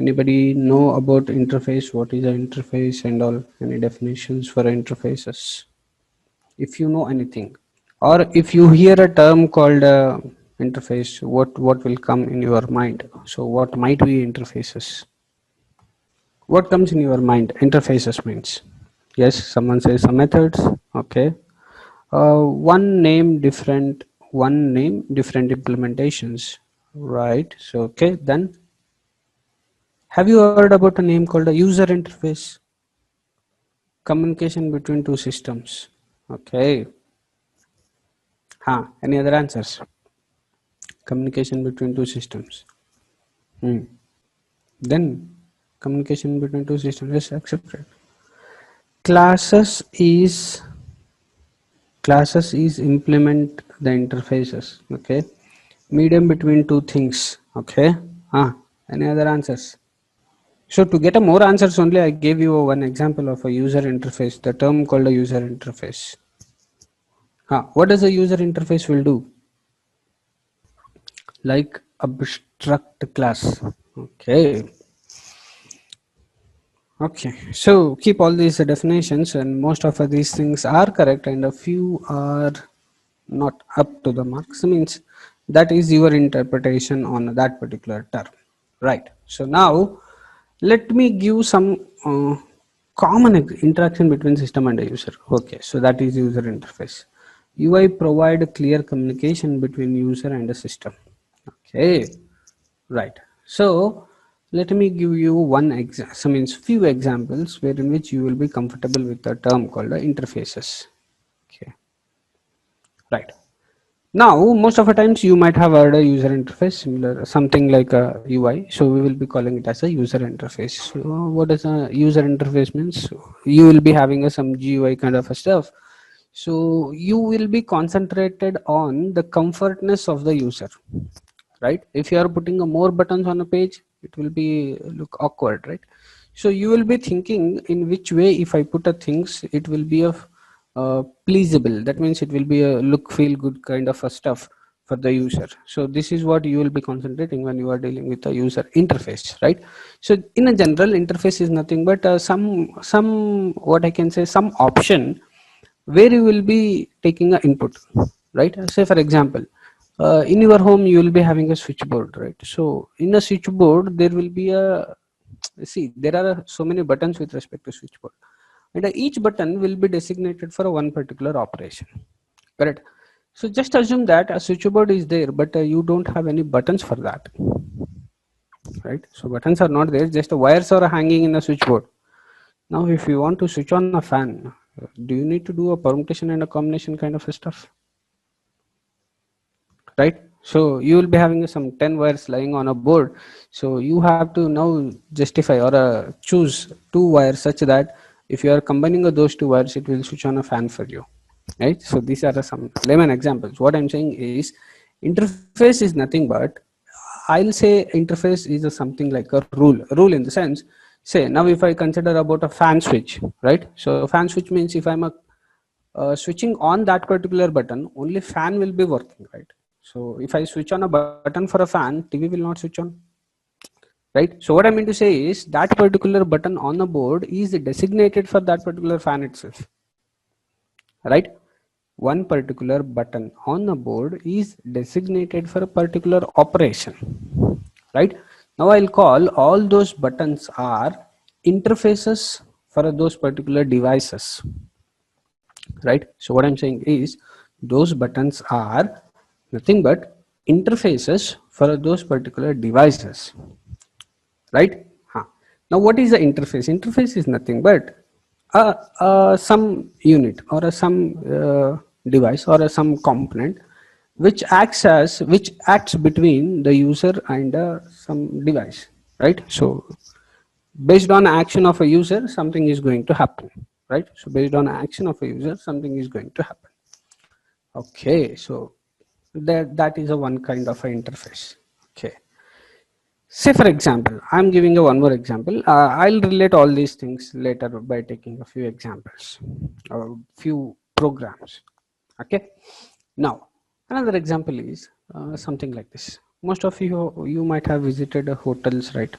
Anybody know about interface? What is an interface and all? Any definitions for interfaces? If you know anything, or if you hear a term called interface, what will come in your mind? So what might be interfaces? What comes in your mind? Interfaces means, yes, someone says some methods. Okay, one name different, one name different implementations, right? So okay, then have you heard about a name called a user interface? Communication between two systems. Okay, any other answers? Communication between two systems. Then communication between two systems is accepted. Classes is implement the interfaces. Okay, medium between two things. Okay, any other answers? So to get a more answers only, I gave you one example of a user interface, the term called a user interface. What does a user interface will do? Like abstract class. Okay, so keep all these definitions, and most of these things are correct and a few are not up to the marks. Means that is your interpretation on that particular term, right? So now let me give some common interaction between system and a user. Okay, so that is user interface. UI provide clear communication between user and a system. Okay, right. So let me give you means few examples where in which you will be comfortable with the term called interfaces. Okay, right. Now, most of the times you might have heard a user interface, similar something like a UI. So we will be calling it as a user interface. So what does a user interface means? You will be having some GUI kind of a stuff. So you will be concentrated on the comfortness of the user, right? If you are putting a more buttons on a page, it will be look awkward, right? So you will be thinking in which way if I put a things, it will be a pleasable. That means it will be a look feel good kind of a stuff for the user. So this is what you will be concentrating when you are dealing with a user interface, right? So in a general, interface is nothing but some what I can say, some option where you will be taking an input, right? Say for example, in your home you will be having a switchboard, right? So in a switchboard there will be a, see, there are so many buttons with respect to switchboard, and each button will be designated for one particular operation, correct? So just assume that a switchboard is there, but you don't have any buttons for that, right? So buttons are not there, just the wires are hanging in the switchboard. Now if you want to switch on a fan, do you need to do a permutation and a combination kind of stuff, right? So you will be having some 10 wires lying on a board. So you have to now justify or choose two wires such that if you are combining those two wires, it will switch on a fan for you, right? So these are some layman examples. What I'm saying is interface is nothing but, I'll say interface is something like a rule in the sense, say now if I consider about a fan switch, right? So fan switch means if I'm switching on that particular button, only fan will be working, right? So if I switch on a button for a fan, TV will not switch on, right? So what I mean to say is that particular button on the board is designated for that particular fan itself, right? One particular button on the board is designated for a particular operation, right? Now I'll call all those buttons are interfaces for those particular devices, right? So what I'm saying is those buttons are nothing but interfaces for those particular devices, right? Now what is the interface? Interface is nothing but some unit or some device or some component which acts between the user and some device, right? So based on action of a user, something is going to happen, right? So based on action of a user, something is going to happen. Okay, so that is a one kind of an interface. Okay, say for example, I'm giving a one more example. I'll relate all these things later by taking a few examples, a few programs. Okay, now another example is something like this. Most of you might have visited hotels, right?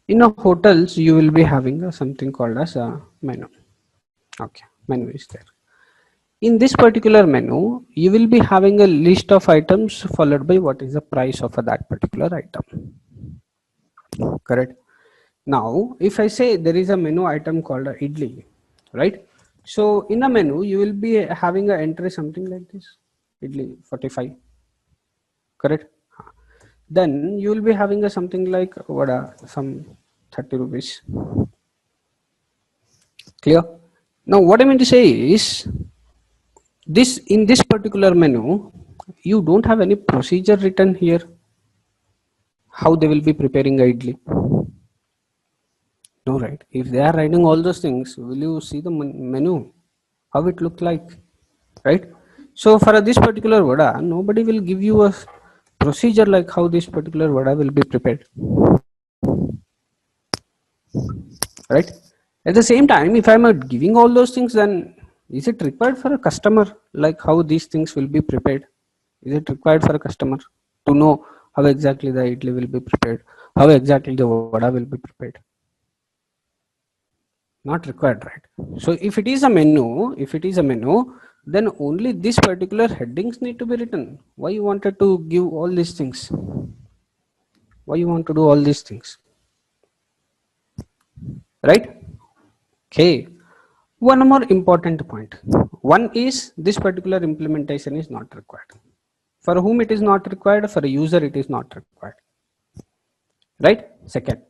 In a hotels, you will be having something called as a menu. Okay, menu is there. In this particular menu, you will be having a list of items followed by what is the price of that particular item. Correct. Now, if I say there is a menu item called idli, right? So in a menu, you will be having an entry something like this, idli 45, correct? Then you will be having a something like vada, some 30 rupees. Clear? Now, what I mean to say is this in this particular menu, you don't have any procedure written here how they will be preparing a idli. No, right? If they are writing all those things, will you see the menu? How it look like, right? So for this particular vada, nobody will give you a procedure like how this particular vada will be prepared, right? At the same time, if I'm giving all those things, then is it required for a customer like how these things will be prepared? Is it required for a customer to know how exactly the idli will be prepared, how exactly the vada will be prepared? Not required, right? So if it is a menu, then only this particular headings need to be written. Why you wanted to give all these things? Why you want to do all these things, right? Okay, one more important point. One is this particular implementation is not required. For whom it is not required? For a user it is not required, right? Second,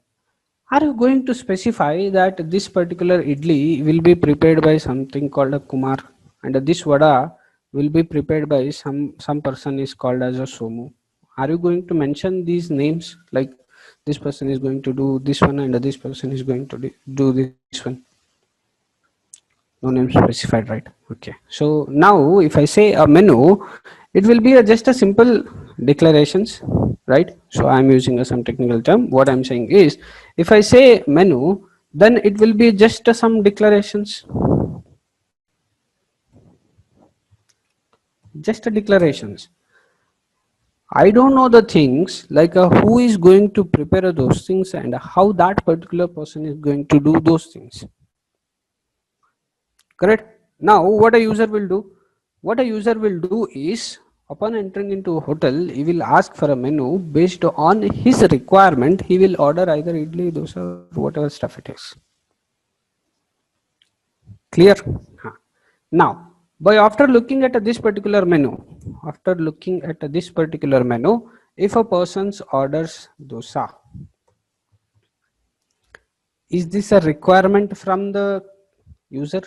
are you going to specify that this particular idli will be prepared by something called a Kumar, and this vada will be prepared by some person is called as a Somu? Are you going to mention these names like this person is going to do this one and this person is going to do this one? No name specified, right? Okay. So now if I say a menu, it will be just a simple declarations, right? So I'm using some technical term. What I'm saying is, if I say menu, then it will be just some declarations, just a declarations. I don't know the things like who is going to prepare those things and how that particular person is going to do those things. Correct? Now what a user will do? What a user will do is, upon entering into a hotel, he will ask for a menu based on his requirement. He will order either idli, dosa, or whatever stuff it is. Clear? Now, by after looking at this particular menu, if a person orders dosa, is this a requirement from the user?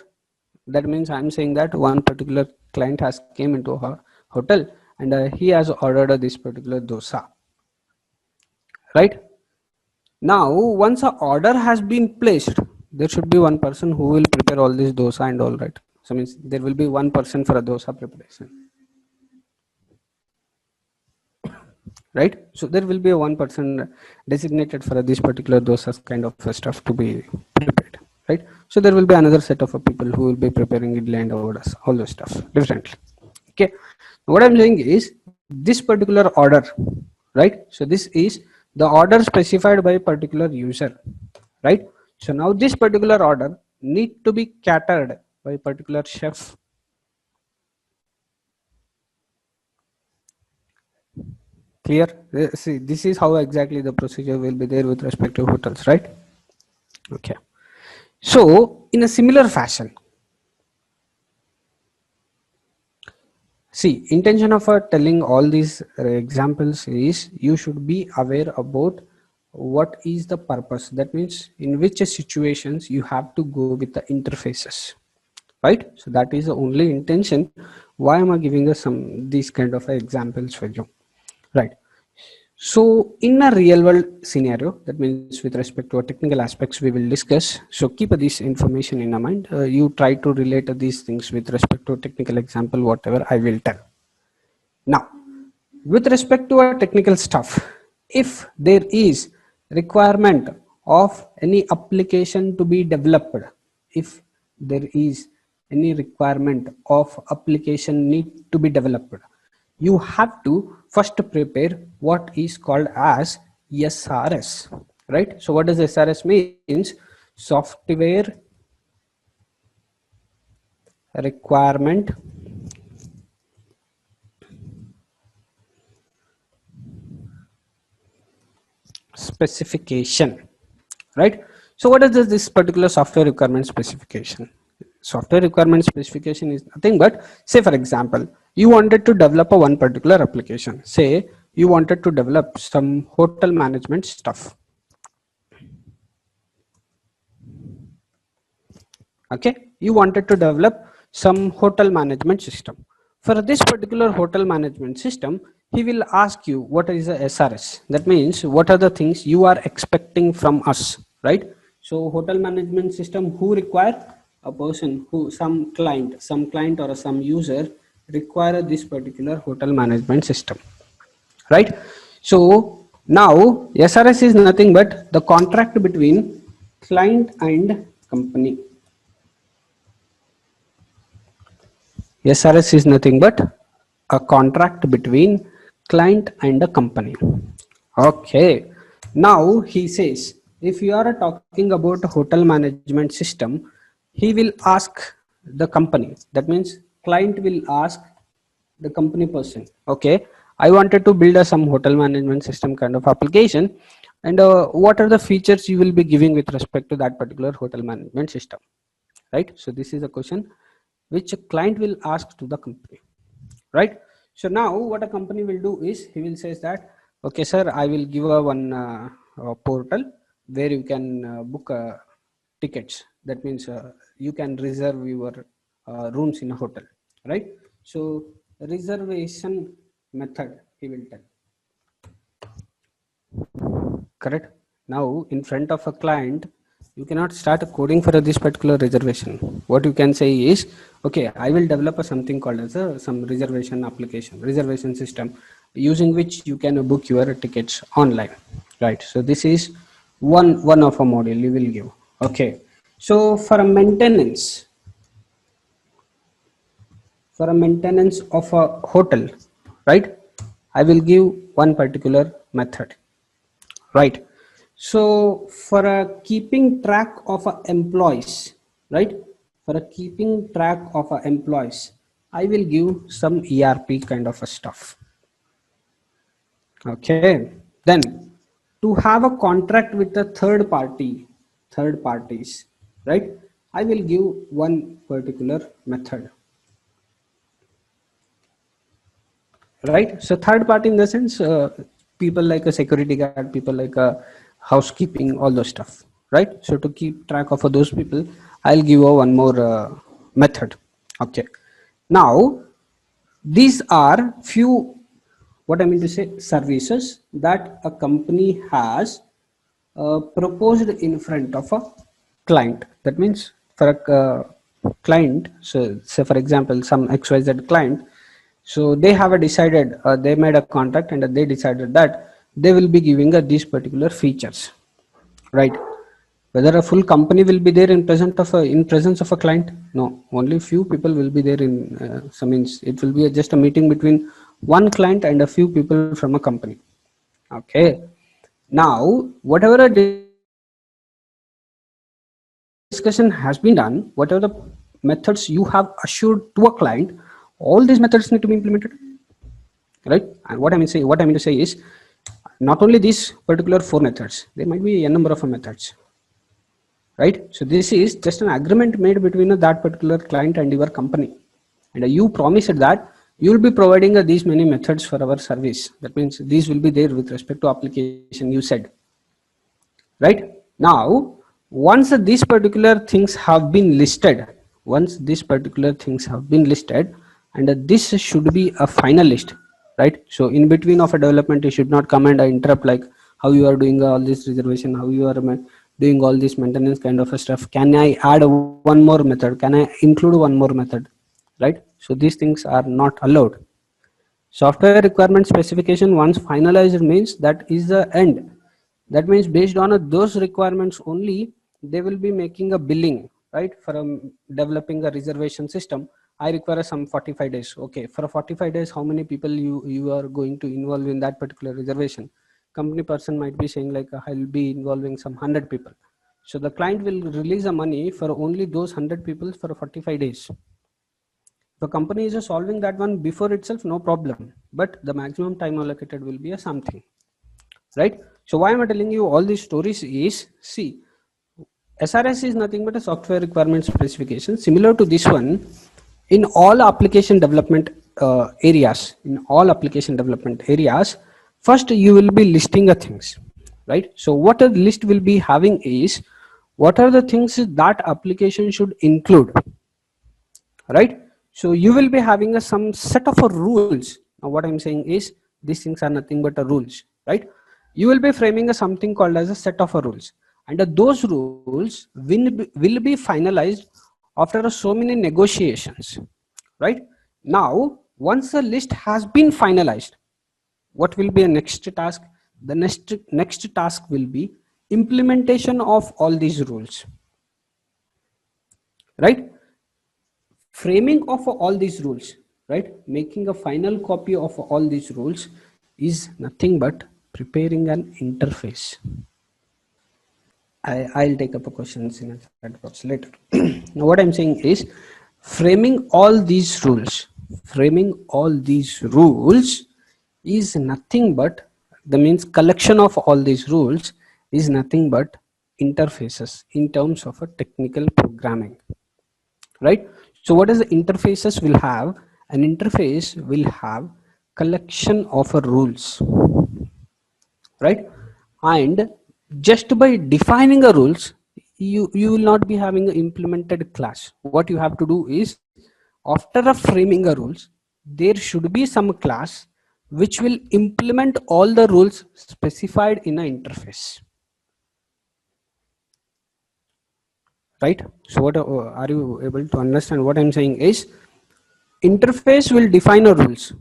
That means I'm saying that one particular client has came into a hotel and he has ordered this particular dosa, right? Now once an order has been placed, there should be one person who will prepare all this dosa and all, right? So means there will be one person for a dosa preparation, right? So there will be a one person designated for this particular dosa kind of stuff to be prepared, right? So there will be another set of people who will be preparing idli and all those stuff differently. Okay, what I'm saying is this particular order, right? So this is the order specified by a particular user, right? So now this particular order need to be catered by a particular chef. Clear? See, this is how exactly the procedure will be there with respect to hotels, right? Okay. So in a similar fashion, see, intention of telling all these examples is you should be aware about what is the purpose. That means in which situations you have to go with the interfaces, right? So that is the only intention. Why am I giving us some these kind of examples for you, right? So in a real world scenario, that means with respect to technical aspects we will discuss. So keep this information in mind. You try to relate these things with respect to technical example, whatever I will tell. Now, with respect to our technical stuff, if there is requirement of any application to be developed, if there is any requirement of application need to be developed, you have to first prepare what is called as SRS. right? So what does SRS means? Software requirement specification, right? So what is this particular software requirement specification? Software requirement specification is nothing but, say for example, you wanted to develop a one particular application. Say you wanted to develop some hotel management stuff. Okay, you wanted to develop some hotel management system. For this particular hotel management system, he will ask you what is the SRS. That means what are the things you are expecting from us, right? So hotel management system, who require? A person, who, some client or some user require this particular hotel management system, right? So now SRS is nothing but the contract between client and company. SRS is nothing but a contract between client and a company. Okay. Now he says, if you are talking about a hotel management system, he will ask the company. That means client will ask the company person. Okay, I wanted to build some hotel management system kind of application, and what are the features you will be giving with respect to that particular hotel management system, right? So this is a question which a client will ask to the company, right? So now what a company will do is he will say that, okay sir, I will give a one portal where you can book tickets. That means you can reserve your rooms in a hotel, right? So reservation method he will tell, correct? Now in front of a client, you cannot start coding for this particular reservation. What you can say is, okay, I will develop something called as some reservation application, reservation system, using which you can book your tickets online, right? So this is one of a module you will give. Okay, so for a maintenance of a hotel, right, I will give one particular method, right? So for a keeping track of employees, right, for a keeping track of employees, I will give some ERP kind of a stuff. Okay, then to have a contract with the third parties, right, I will give one particular method, right? So third party in the sense, people like a security guard, people like a housekeeping, all those stuff, right? So to keep track of those people, I'll give one more method. Okay, now these are few, what I mean to say, services that a company has proposed in front of a client. That means for a client, so say for example some XYZ client, so they have a decided, they made a contract and they decided that they will be giving these particular features, right? Whether a full company will be there in presence of a client? No, only few people will be there in. So means it will be just a meeting between one client and a few people from a company. Okay. Now, whatever a discussion has been done, whatever the methods you have assured to a client, all these methods need to be implemented, right? And what I mean to say is, not only these particular four methods, there might be a number of methods, right? So this is just an agreement made between that particular client and your company, and you promised that you will be providing these many methods for our service. That means these will be there with respect to application, you said, right? Now once these particular things have been listed, once these particular things have been listed, and this should be a final list, right? So in between of a development, you should not come and interrupt, like how you are doing all this reservation, how you are doing all this maintenance kind of a stuff. Can I add one more method? Can I include one more method, right? So these things are not allowed. Software requirement specification once finalized means that is the end. That means based on those requirements only, they will be making a billing, right? For developing a reservation system, I require some 45 days. Okay, for 45 days, how many people you are going to involve in that particular reservation? company person might be saying like I'll be involving some 100 people. So the client will release the money for only those 100 people for 45 days. The company is solving that one before itself, no problem, but the maximum time allocated will be a something, right? So why am I telling you all these stories is, see, SRS is nothing but a software requirement specification similar to this one. In all application development areas, first you will be listing the things, right? So what a list will be having is, what are the things that application should include, right? So you will be having some set of rules. Now what I'm saying is, these things are nothing but rules, right? You will be framing something called as a set of rules, and those rules will be finalized after so many negotiations, right? Now once a list has been finalized, what will be a next task? The next task will be implementation of all these rules, right? Framing of all these rules, right? Making a final copy of all these rules is nothing but preparing an interface. I'll take up a questions in a chat box later. Now what I'm saying is, framing all these rules is nothing but, the means collection of all these rules is nothing but interfaces in terms of a technical programming, right? So what is the interfaces will have? An interface will have collection of rules, right? And just by defining a rules, you will not be having an implemented class. What you have to do is, after a framing a rules, there should be some class which will implement all the rules specified in an interface, right? So what are you able to understand? What I'm saying is, interface will define a rules,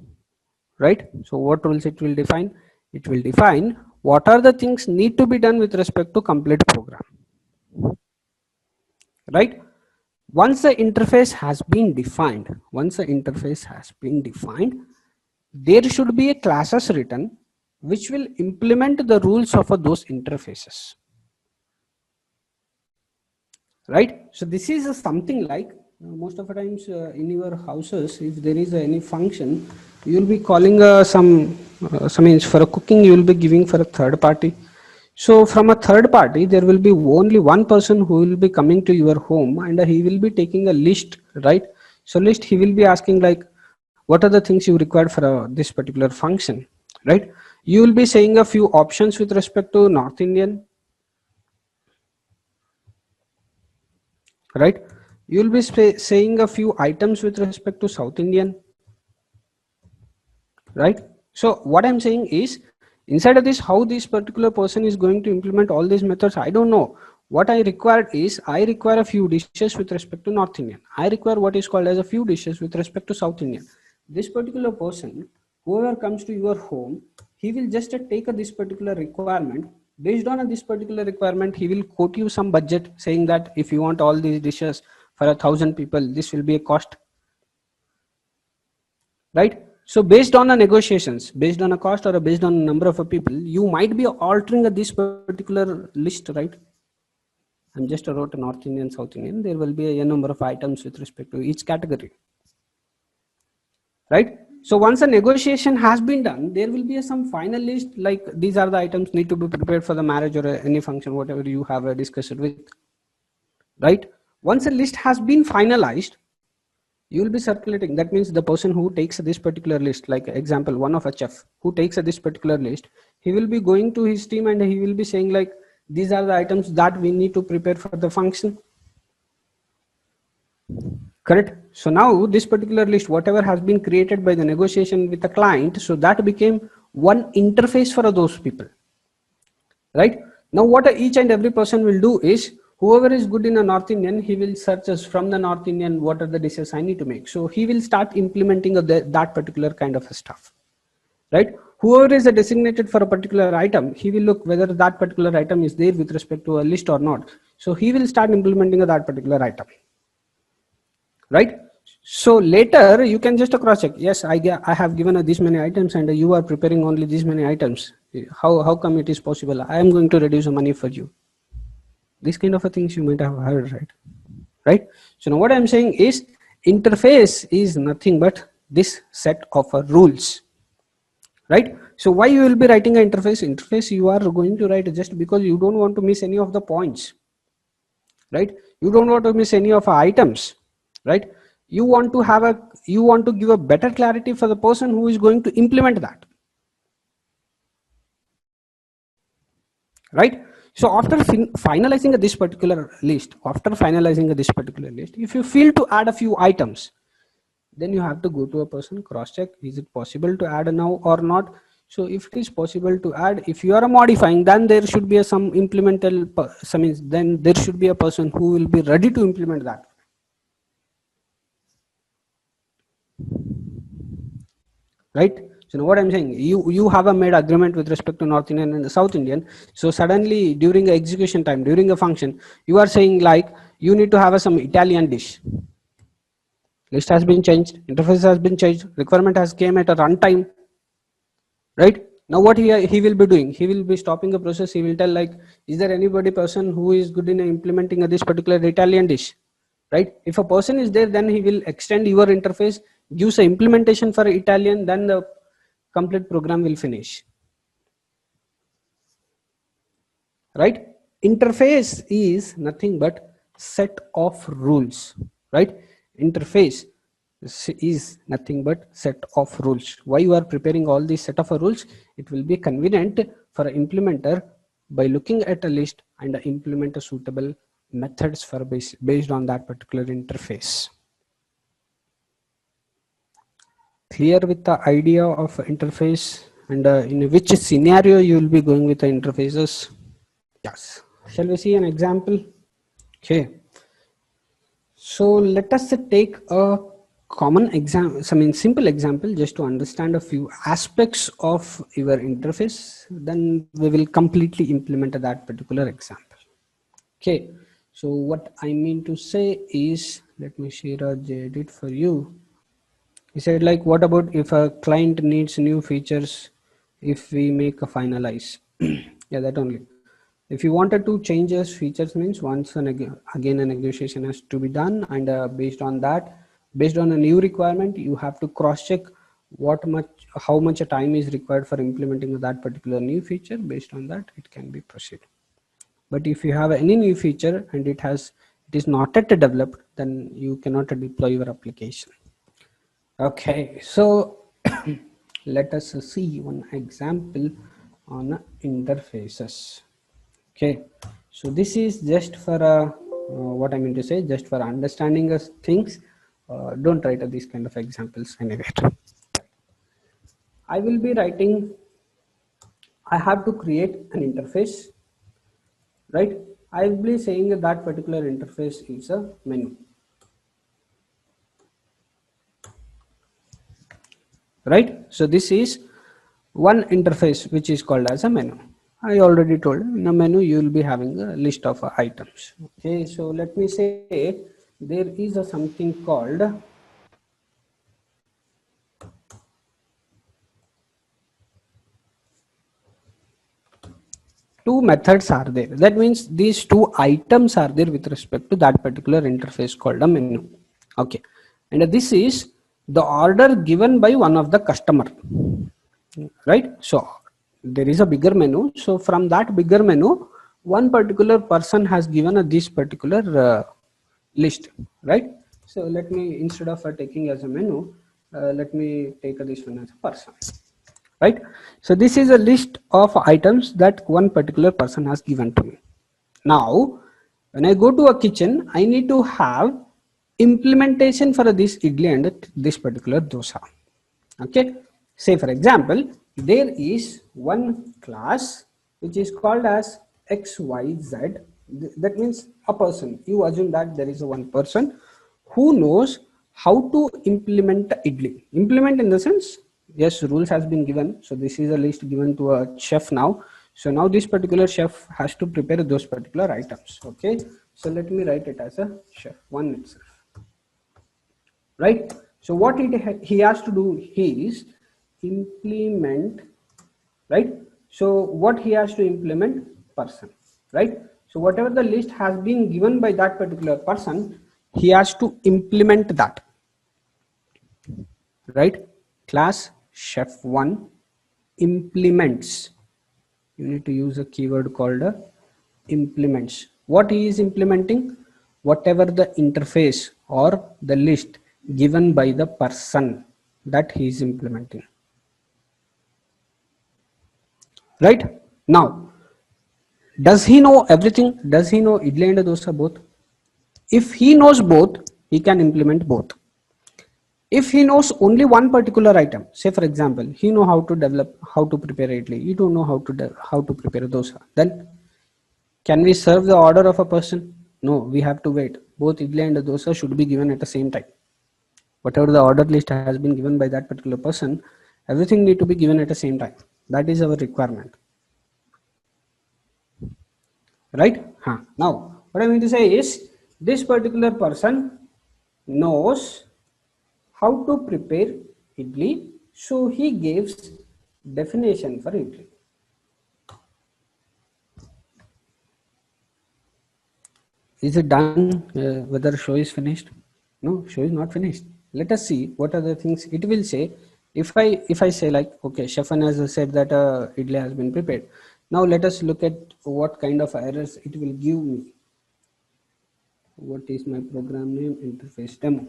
right? So what rules it will define? It will define what are the things need to be done with respect to complete program, right? Once the interface has been defined, there should be a classes written which will implement the rules of those interfaces, right? So this is something like, most of the times in your houses, if there is any function, you will be calling some means for a cooking, you will be giving for a third party. So from a third party, there will be only one person who will be coming to your home, and he will be taking a list, right? So list, he will be asking like, what are the things you required for this particular function, right? You will be saying a few options with respect to North Indian, right? You will be saying a few items with respect to South Indian, right? So what I'm saying is, inside of this, how this particular person is going to implement all these methods, I don't know. What I required is, I require a few dishes with respect to North Indian. I require what is called as a few dishes with respect to South Indian. This particular person, whoever comes to your home, he will just take this particular requirement. Based on this particular requirement, he will quote you some budget saying that if you want all these dishes for 1,000 people, this will be a cost, right? So based on a negotiations, based on a cost or based on a number of people, you might be altering this particular list, right? I'm just wrote a North Indian, South Indian. There will be a number of items with respect to each category, right? So once a negotiation has been done, there will be some final list like these are the items need to be prepared for the marriage or any function, whatever you have discussed with, right? Once a list has been finalized, you will be circulating. That means the person who takes this particular list, like example, one of a chef who takes this particular list, he will be going to his team and he will be saying like, these are the items that we need to prepare for the function, correct? So now this particular list, whatever has been created by the negotiation with the client, so that became one interface for those people, right? Now what each and every person will do is, whoever is good in a North Indian, he will search us from the North Indian, what are the dishes I need to make. So he will start implementing that particular kind of stuff, right? Whoever is designated for a particular item, he will look whether that particular item is there with respect to a list or not. So he will start implementing that particular item, right? So later you can just cross check. Yes, I have given these many items and you are preparing only these many items. How come it is possible? I am going to reduce the money for you. These kind of things you might have heard, right? So now what I'm saying is interface is nothing but this set of rules, right? So why you will be writing an interface you are going to write just because you don't want to miss any of the points, right? You don't want to miss any of the items, right? You want to give a better clarity for the person who is going to implement that, right? So after finalizing this particular list, if you feel to add a few items, then you have to go to a person, cross check, is it possible to add now or not? So if it is possible to add, if you are modifying, then there should be some then there should be a person who will be ready to implement that, right? So now what I'm saying, you have a made agreement with respect to North Indian and the South Indian. So suddenly during the execution time, during a function, you are saying like you need to have some Italian dish. List has been changed, interface has been changed, requirement has came at a runtime, right? Now what he will be doing, he will be stopping the process. He will tell like, is there anybody person who is good in implementing this particular Italian dish, right? If a person is there, then he will extend your interface, gives a implementation for Italian, then the complete program will finish, right? Interface is nothing but set of rules, right? Interface is nothing but set of rules. Why you are preparing all these set of rules? It will be convenient for an implementer by looking at a list and implement a suitable methods for based on that particular interface. Clear with the idea of interface and in which scenario you will be going with the interfaces? Yes. Shall we see an example? Okay. So let us take a common example, simple example, just to understand a few aspects of your interface. Then we will completely implement that particular example. Okay. So what I mean to say is, let me share a JEdit for you. He said like, what about if a client needs new features if we make a finalize? Yeah, that only. If you wanted to change those features, means once again a negotiation has to be done, and based on that, based on a new requirement, you have to cross check how much time is required for implementing that particular new feature. Based on that, it can be proceed. But if you have any new feature and it is not yet developed, then you cannot deploy your application. Okay, so let us see one example on interfaces. Okay, so this is just for what I mean to say, just for understanding us things. Don't write these kind of examples anyway. I will be writing, I have to create an interface, right? I will be saying that particular interface is a menu, right? So this is one interface which is called as a menu. I already told, in a menu you will be having a list of items. Okay, so let me say there is a something called two methods are there. That means these two items are there with respect to that particular interface called a menu. Okay, and this is the order given by one of the customer, right? So there is a bigger menu. So from that bigger menu, one particular person has given this particular list, right? So let me, instead of taking as a menu, let me take this one as a person, right? So this is a list of items that one particular person has given to me. Now when I go to a kitchen, I need to have implementation for this idli and this particular dosa. Okay, say for example, there is one class which is called as XYZ. That means a person. You assume that there is a one person who knows how to implement idli. Implement in the sense, yes, rules has been given. So this is a list given to a chef now. So now this particular chef has to prepare those particular items. Okay, so let me write it as a chef one itself, right? So what he has to do is implement, right? So what he has to implement? Person, right? So whatever the list has been given by that particular person, he has to implement that, right? Class chef1 implements. You need to use a keyword called implements. What he is implementing? Whatever the interface or the list given by the person, that he is implementing, right? Now, does he know everything? Does he know idli and dosa both? If he knows both, he can implement both. If he knows only one particular item, say for example, he know how to develop, how to prepare idli, you don't know how to prepare dosa, then can we serve the order of a person? No, we have to wait. Both idli and dosa should be given at the same time. Whatever the order list has been given by that particular person, everything need to be given at the same time. That is our requirement, right? Now what I mean to say is, this particular person knows how to prepare idli, so he gives definition for idli. Is it done? Whether show is finished? No, show is not finished. Let us see what are the things it will say. If I say like, okay, Shefan has said that idli has been prepared. Now let us look at what kind of errors it will give me. What is my program name? Interface demo.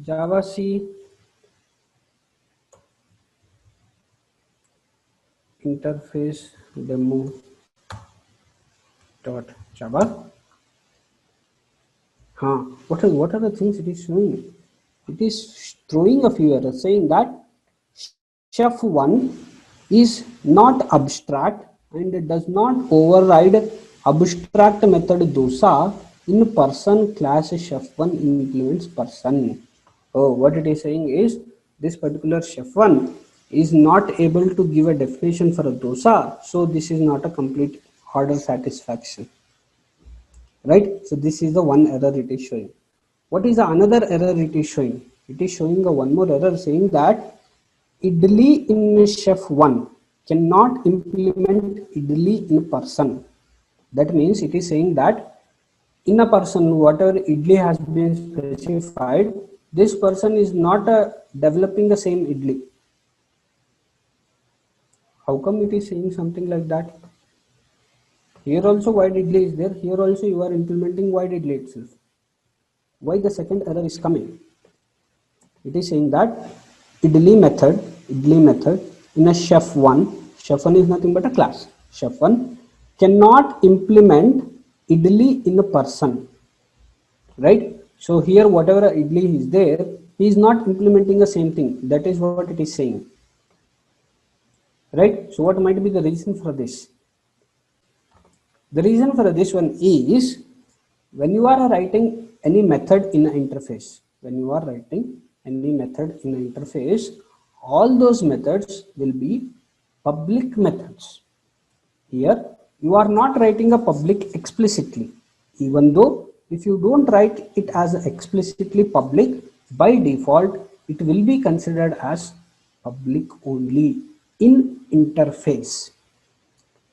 Java C interface demo dot Java. What are the things it is showing? It is throwing a few errors saying that chef1 is not abstract and does not override abstract method dosa in person class chef1 implements person. Oh, what it is saying is, this particular chef1 is not able to give a definition for a dosa, so this is not a complete order satisfaction, right? So this is the one error it is showing. What is the another error it is showing? It is showing a one more error saying that idli in chef1 cannot implement idli in person. That means it is saying that in a person, whatever idli has been specified, this person is not developing the same idli. How come it is saying something like that? Here also wide idli is there, here also you are implementing wide idli itself. Why the second error is coming? It is saying that idli method in a chef1 is nothing but a class. Chef1 cannot implement idli in a person, right? So here whatever idli is there, he is not implementing the same thing. That is what it is saying, right? So what might be the reason for this? The reason for this one is, when you are writing any method in an interface, all those methods will be public methods. Here you are not writing a public explicitly, even though if you don't write it as explicitly public, by default it will be considered as public only in interface.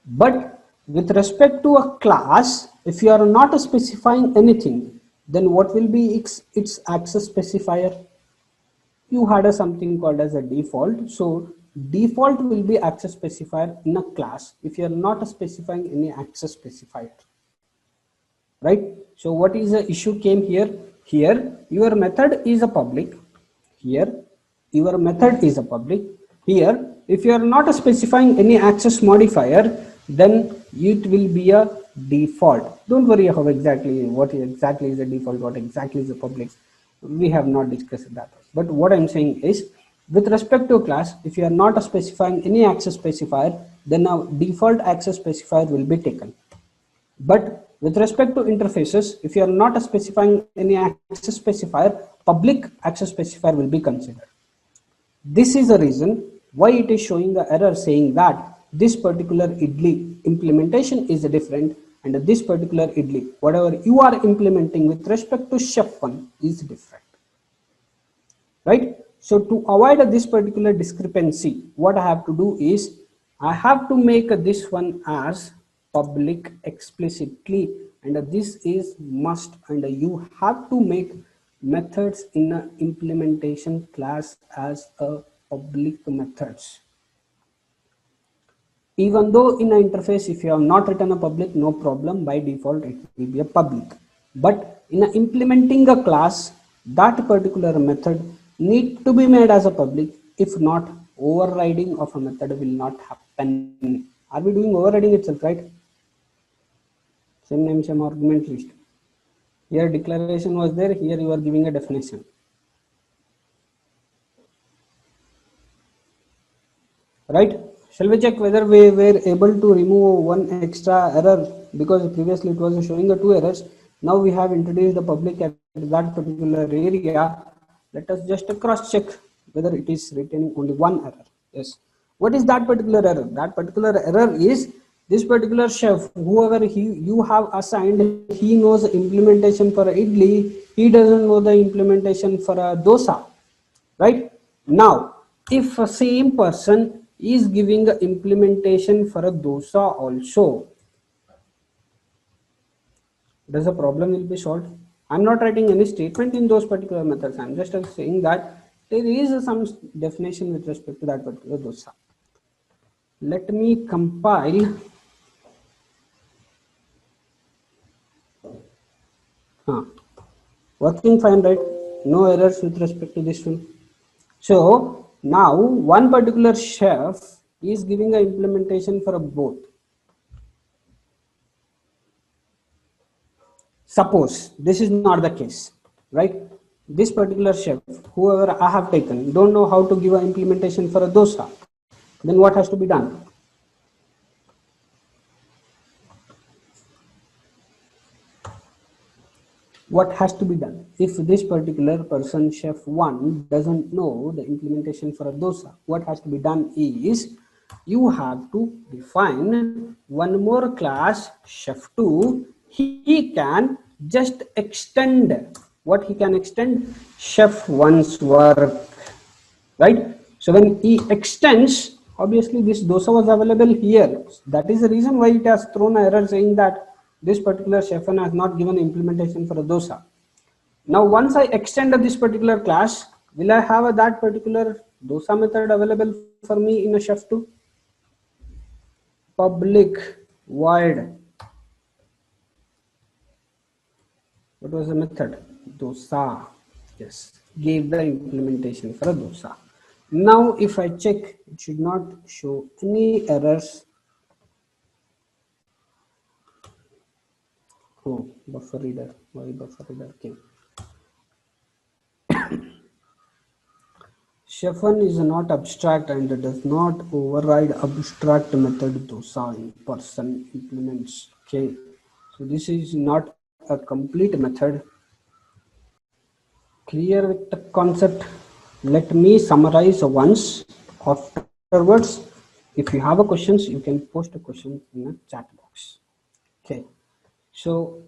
But with respect to a class, if you are not specifying anything, then what will be its access specifier? You had something called as a default. So default will be access specifier in a class if you are not specifying any access specifier, right? So what is the issue came here? Here your method is a public, here your method is a public. Here if you are not specifying any access modifier, then it will be a default. Don't worry how exactly, what exactly is the default, what exactly is the public, we have not discussed that. But what I'm saying is, with respect to a class, if you are not specifying any access specifier, then now default access specifier will be taken. But with respect to interfaces, if you are not specifying any access specifier, public access specifier will be considered. This is the reason why it is showing the error saying that this particular idli implementation is different, and this particular idli, whatever you are implementing with respect to chef1, is different, right? So to avoid this particular discrepancy, what I have to do is, I have to make this one as public explicitly, and this is must, and you have to make methods in a implementation class as a public methods. Even though in an interface, if you have not written a public, no problem, by default it will be a public. But in implementing a class, that particular method need to be made as a public. If not, overriding of a method will not happen. Are we doing overriding itself, right? Same name, same argument list. Here declaration was there, here you are giving a definition. Right? Shall we check whether we were able to remove one extra error, because previously it was showing the two errors. Now we have introduced the public at that particular area. Let us just cross check whether it is retaining only one error. Yes. What is that particular error? That particular error is this particular chef, whoever you have assigned, he knows implementation for idli, he doesn't know the implementation for a dosa. Right? Now, if a same person is giving a implementation for a dosa also, does the problem will be solved? I'm not writing any statement in those particular methods. I'm just saying that there is some definition with respect to that particular dosa. Let me compile. Working fine, right? No errors with respect to this one. So now one particular chef is giving a implementation for a both. Suppose this is not the case, right? This particular chef, whoever I have taken, don't know how to give an implementation for a dosa. Then what has to be done? What has to be done? If this particular person, chef 1, doesn't know the implementation for a dosa, what has to be done is you have to define one more class, chef 2. He can just extend what he can extend, chef 1's work, right? So when he extends, obviously this dosa was available here. That is the reason why it has thrown an error saying that this particular chef has not given implementation for a dosa. Now once I extend this particular class, will I have that particular dosa method available for me in a chef 2? Public void. What was the method? Dosa. Yes, gave the implementation for a dosa. Now if I check, it should not show any errors. Oh, buffer reader. Why buffer reader came? Chef1 is not abstract and does not override abstract method dosa in person implements. Okay, so this is not a complete method. Clear with the concept. Let me summarize once. Afterwards, if you have a questions, you can post a question in the chat box. Okay, so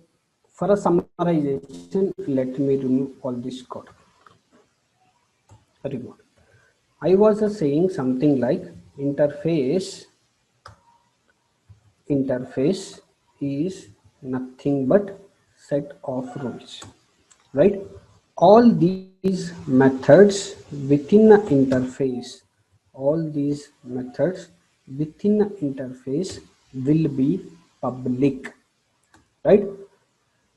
for a summarization, let me remove all this code. Remove. I was saying something like interface is nothing but set of rules, right? All these methods within the interface, will be public, right?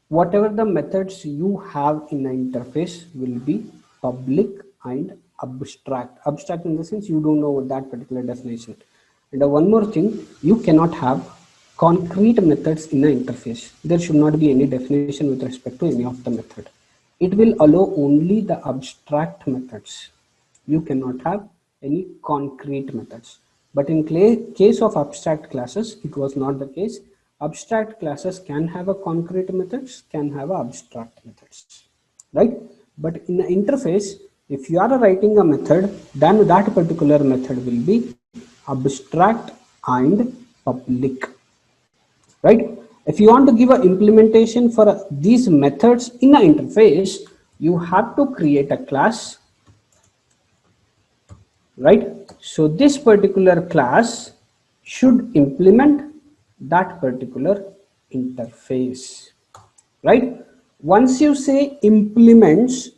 Whatever the methods you have in the interface will be public and abstract in the sense you don't know that particular definition. And one more thing, you cannot have concrete methods in the interface. There should not be any definition with respect to any of the method. It will allow only the abstract methods. You cannot have any concrete methods. But in case of abstract classes, it was not the case. Abstract classes can have a concrete methods, can have abstract methods, right? But in the interface, if you are writing a method, then that particular method will be abstract and public, right? If you want to give an implementation for these methods in an interface, you have to create a class, right? So this particular class should implement that particular interface, right? Once you say implements,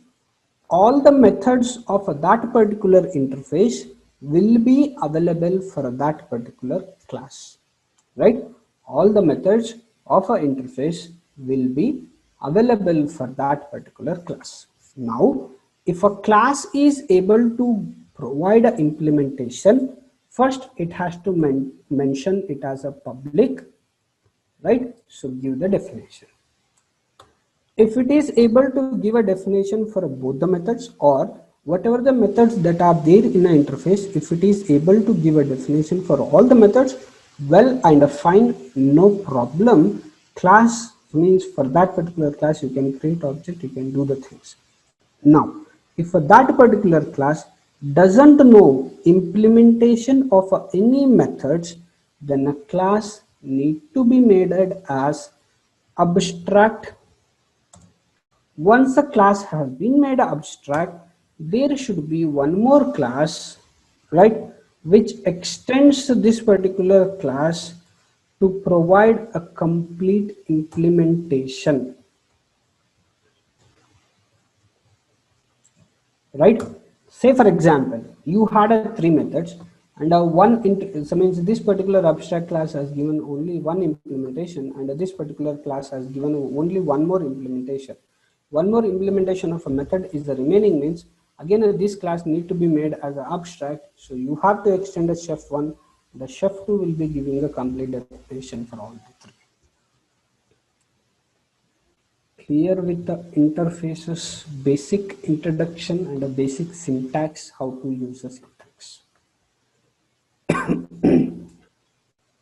all the methods of that particular interface will be available for that particular class, right? All the methods of an interface will be available for that particular class. Now if a class is able to provide an implementation, first it has to mention it as a public, right? So give the definition. If it is able to give a definition for both the methods or whatever the methods that are there in an interface, if it is able to give a definition for all the methods, well and fine, no problem. Class means for that particular class you can create object, you can do the things. Now if that particular class doesn't know implementation of any methods, then a class need to be made as abstract. Once a class has been made abstract, there should be one more class, right, which extends this particular class to provide a complete implementation, right? Say for example, you had three methods and so means this particular abstract class has given only one implementation and this particular class has given only one more implementation. One more implementation of a method is the remaining, means again this class need to be made as an abstract, so you have to extend the chef1, the chef2 will be giving a complete definition for all the three. Clear with the interfaces basic introduction and a basic syntax, how to use the syntax.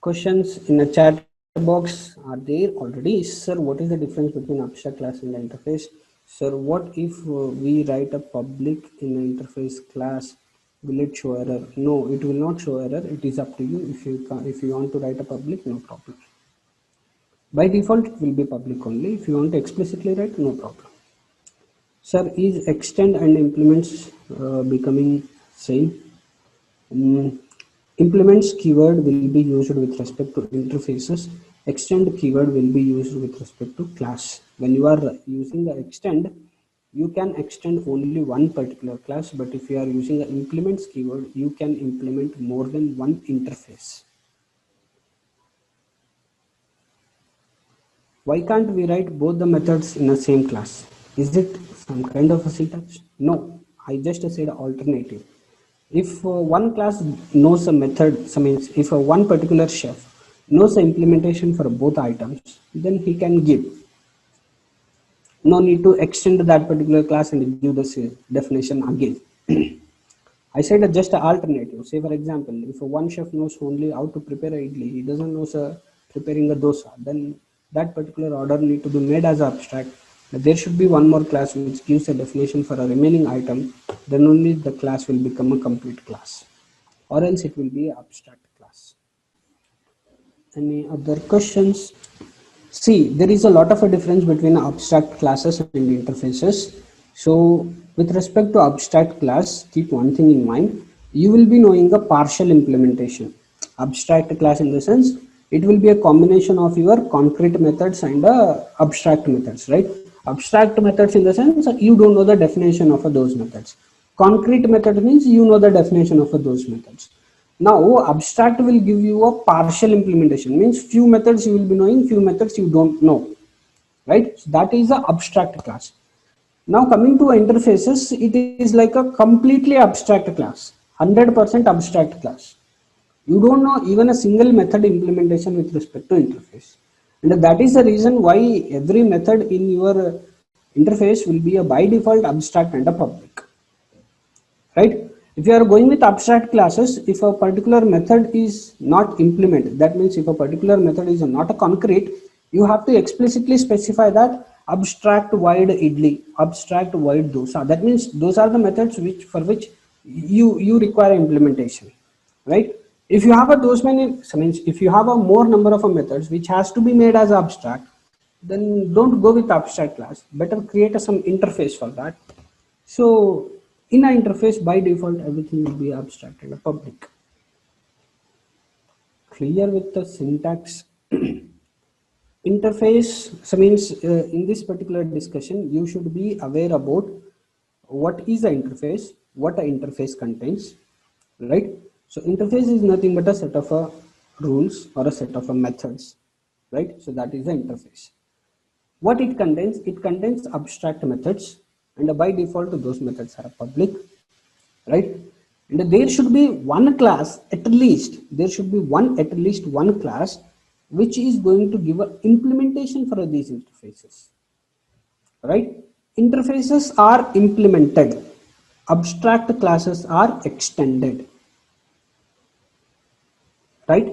Questions in the chat box are there already. Sir, what is the difference between abstract class and the interface? Sir, what if we write a public in the interface class? Will it show error? No, it will not show error. It is up to you. If you want to write a public, no problem. By default, it will be public only. If you want to explicitly write, no problem. Sir, is extend and implements becoming same? Implements keyword will be used with respect to interfaces. Extend keyword will be used with respect to class. When you are using the extend, you can extend only one particular class, but if you are using the implements keyword, you can implement more than one interface. Why can't we write both the methods in the same class? Is it some kind of a syntax? No, I just said alternative. If one class knows a method, so means if one particular chef knows the implementation for both items, then he can give. No need to extend that particular class and give the definition again. I said just an alternative. Say for example, if one chef knows only how to prepare idli, he doesn't know preparing a dosa, then that particular order need to be made as abstract. There should be one more class which gives a definition for a remaining item, then only the class will become a complete class, or else it will be an abstract class. Any other questions? See, there is a lot of a difference between abstract classes and interfaces. So with respect to abstract class, keep one thing in mind. You will be knowing a partial implementation. Abstract class in the sense, it will be a combination of your concrete methods and abstract methods, right? Abstract methods in the sense, you don't know the definition of those methods. Concrete method means you know the definition of those methods. Now abstract will give you a partial implementation, means few methods you will be knowing, few methods you don't know, right? So that is the abstract class. Now coming to interfaces, it is like a completely abstract class, 100% abstract class. You don't know even a single method implementation with respect to interface, and that is the reason why every method in your interface will be a by default abstract and a public, right? If you are going with abstract classes, if a particular method is not implemented, that means if a particular method is not a concrete, you have to explicitly specify that abstract void idli, abstract void dosa. That means those are the methods for which you require implementation, right? If you have those many, so means if you have a more number of methods which has to be made as abstract, then don't go with abstract class. Better create some interface for that. So in an interface, by default, everything will be abstract and public. clear with the syntax. Interface, so means in this particular discussion you should be aware about what is the interface, what the interface contains, right? So interface is nothing but a set of rules or a set of methods, right? So that is the interface. What it contains? It contains abstract methods, and by default those methods are public, right? And there should be one class at least. There should be at least one class which is going to give an implementation for these interfaces, right? Interfaces are implemented. Abstract classes are extended, right?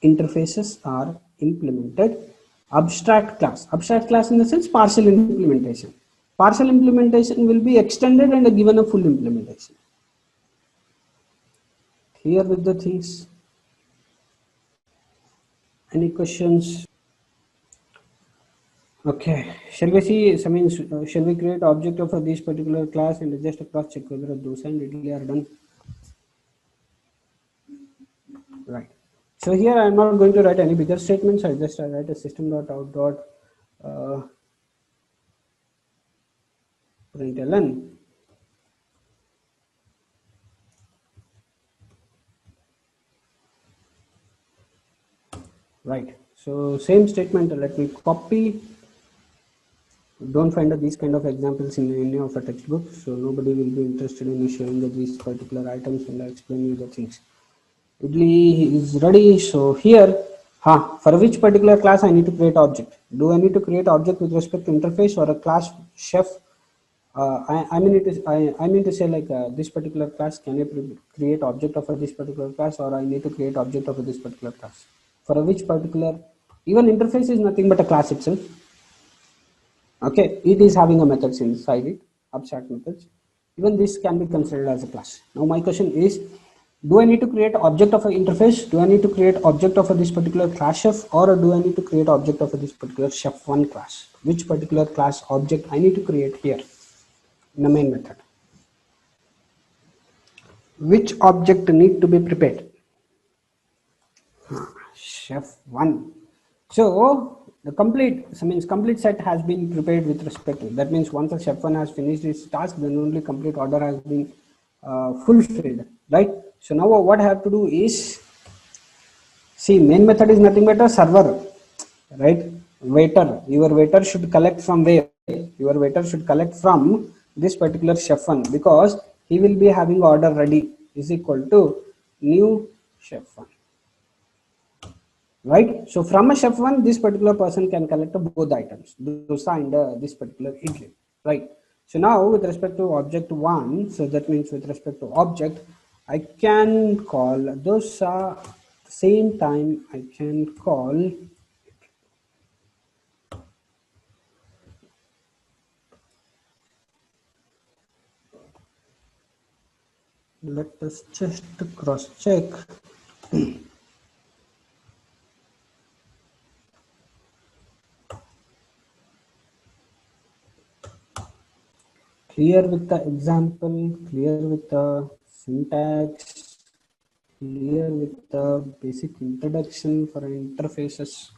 Interfaces are implemented. Abstract class in the sense partial implementation. Partial implementation will be extended and given a full implementation. Here with the things. Any questions? Okay. Shall we see? I mean, shall we create object of this particular class and just cross check whether those and it are done? Right. So here I am not going to write any bigger statements. I just write a system.out. Println. Right. So same statement. Let me copy. Don't find these kind of examples in any of a textbook. So nobody will be interested in showing these particular items and I explain you the things. Idli is ready. So here, for which particular class I need to create object? Do I need to create object with respect to interface or a class chef? I mean to say like this particular class, can I create object of this particular class, or I need to create object of this particular class? For which particular, even interface is nothing but a class itself. Okay, it is having a methods inside it, abstract methods. Even this can be considered as a class. Now my question is, do I need to create object of an interface? Do I need to create object of this particular class chef, or do I need to create object of this particular chef1 class? Which particular class object I need to create here in the main method? Which object need to be prepared? Chef1. So the complete set has been prepared with respect to. That means once the chef1 has finished its task, then only complete order has been fulfilled, right? So now what I have to do is, see, main method is nothing but a server, right? Waiter. Your waiter should collect from where? Your waiter should collect from this particular chef1, because he will be having order ready is equal to new chef1. Right. So from a chef1, this particular person can collect both items, dosa and this particular idli. Right. So now with respect to object 1, so that means with respect to object, I can call dosa. At the same time, I can call let us just cross check. Clear with the example, clear with the syntax, clear with the basic introduction for interfaces.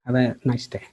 Have a nice day.